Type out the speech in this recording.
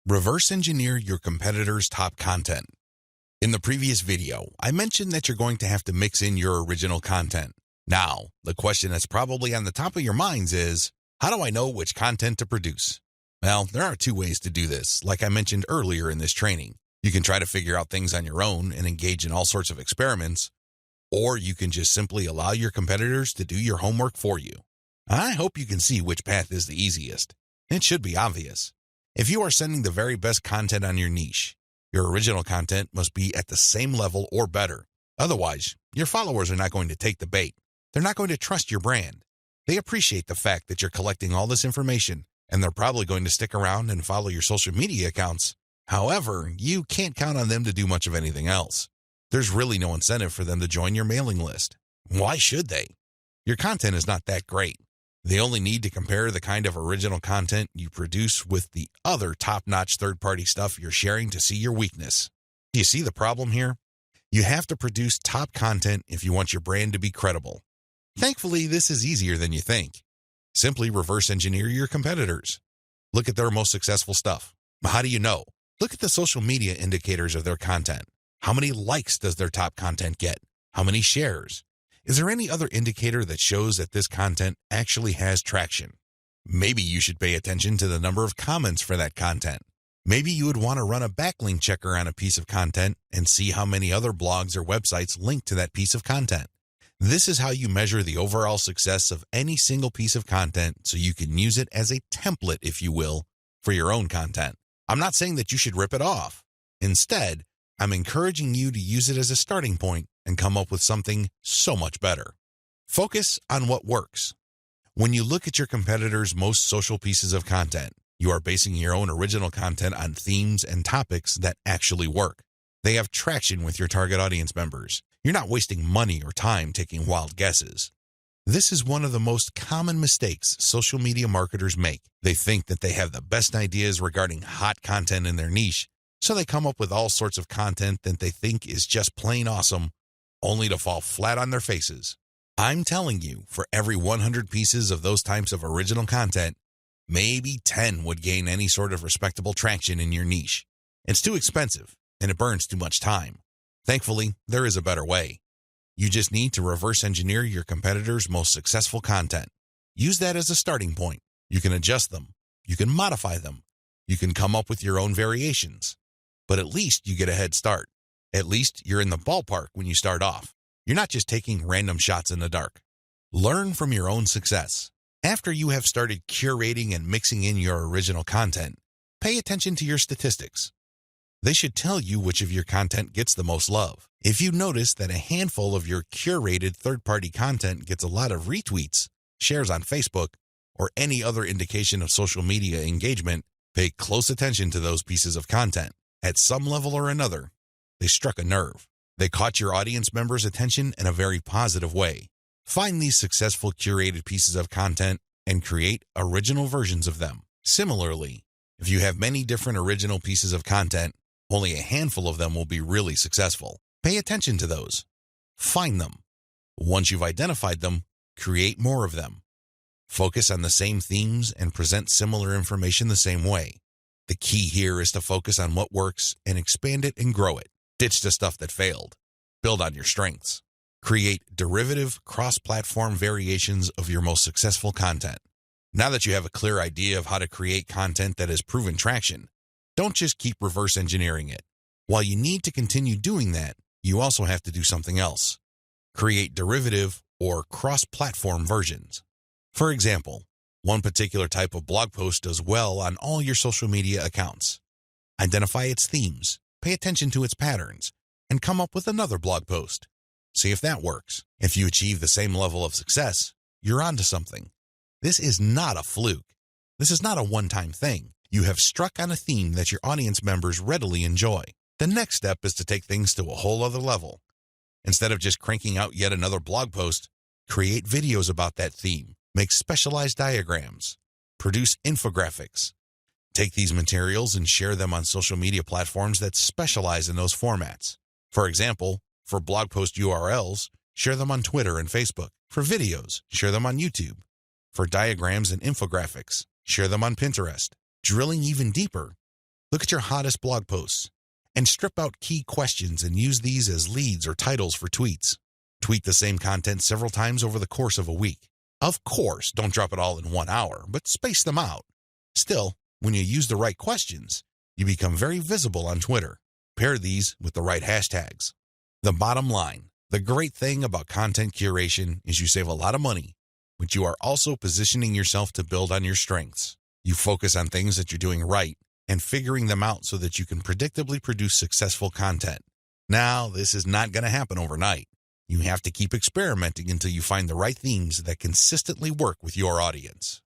Reverse engineer your competitors' top content. In the previous video, I mentioned that you're going to have to mix in your original content. Now, the question that's probably on the top of your minds is, how do I know which content to produce? Well, there are two ways to do this, like I mentioned earlier in this training. You can try to figure out things on your own and engage in all sorts of experiments, or you can just simply allow your competitors to do your homework for you. I hope you can see which path is the easiest. It should be obvious. If you are sending the very best content on your niche, your original content must be at the same level or better. Otherwise, your followers are not going to take the bait. They're not going to trust your brand. They appreciate the fact that you're collecting all this information, and they're probably going to stick around and follow your social media accounts. However, you can't count on them to do much of anything else. There's really no incentive for them to join your mailing list. Why should they? Your content is not that great. They only need to compare the kind of original content you produce with the other top-notch third-party stuff you're sharing to see your weakness. Do you see the problem here? You have to produce top content if you want your brand to be credible. Thankfully, this is easier than you think. Simply reverse engineer your competitors. Look at their most successful stuff. How do you know? Look at the social media indicators of their content. How many likes does their top content get? How many shares? Is there any other indicator that shows that this content actually has traction? Maybe you should pay attention to the number of comments for that content. Maybe you would want to run a backlink checker on a piece of content and see how many other blogs or websites link to that piece of content. This is how you measure the overall success of any single piece of content so you can use it as a template, if you will, for your own content. I'm not saying that you should rip it off. Instead, I'm encouraging you to use it as a starting point and come up with something so much better. Focus on what works. When you look at your competitors' most social pieces of content, you are basing your own original content on themes and topics that actually work. They have traction with your target audience members. You're not wasting money or time taking wild guesses. This is one of the most common mistakes social media marketers make. They think that they have the best ideas regarding hot content in their niche, so they come up with all sorts of content that they think is just plain awesome, only to fall flat on their faces. I'm telling you, for every 100 pieces of those types of original content, maybe 10 would gain any sort of respectable traction in your niche. It's too expensive, and it burns too much time. Thankfully, there is a better way. You just need to reverse engineer your competitors' most successful content. Use that as a starting point. You can adjust them. You can modify them. You can come up with your own variations. But at least you get a head start. At least you're in the ballpark when you start off. You're not just taking random shots in the dark. Learn from your own success. After you have started curating and mixing in your original content, pay attention to your statistics. They should tell you which of your content gets the most love. If you notice that a handful of your curated third-party content gets a lot of retweets, shares on Facebook, or any other indication of social media engagement, pay close attention to those pieces of content. At some level or another, they struck a nerve. They caught your audience members' attention in a very positive way. Find these successful curated pieces of content and create original versions of them. Similarly, if you have many different original pieces of content, only a handful of them will be really successful. Pay attention to those. Find them. Once you've identified them, create more of them. Focus on the same themes and present similar information the same way. The key here is to focus on what works and expand it and grow it. Ditch the stuff that failed. Build on your strengths. Create derivative, cross-platform variations of your most successful content. Now that you have a clear idea of how to create content that has proven traction, don't just keep reverse engineering it. While you need to continue doing that, you also have to do something else. Create derivative or cross-platform versions. For example, one particular type of blog post does well on all your social media accounts. Identify its themes, pay attention to its patterns, and come up with another blog post. See if that works. If you achieve the same level of success, you're onto something. This is not a fluke. This is not a one-time thing. You have struck on a theme that your audience members readily enjoy. The next step is to take things to a whole other level. Instead of just cranking out yet another blog post, create videos about that theme, make specialized diagrams, produce infographics. Take these materials and share them on social media platforms that specialize in those formats. For example, for blog post URLs, share them on Twitter and Facebook. For videos, share them on YouTube. For diagrams and infographics, share them on Pinterest. Drilling even deeper, Look at your hottest blog posts and strip out key questions and use these as leads or titles for tweets. Tweet the same content several times over the course of a week. Of course, don't drop it all in 1 hour, but space them out. Still, when you use the right questions, you become very visible on Twitter. Pair these with the right hashtags. The bottom line, the great thing about content curation is you save a lot of money, but you are also positioning yourself to build on your strengths. You focus on things that you're doing right and figuring them out so that you can predictably produce successful content. Now, this is not going to happen overnight. You have to keep experimenting until you find the right themes that consistently work with your audience.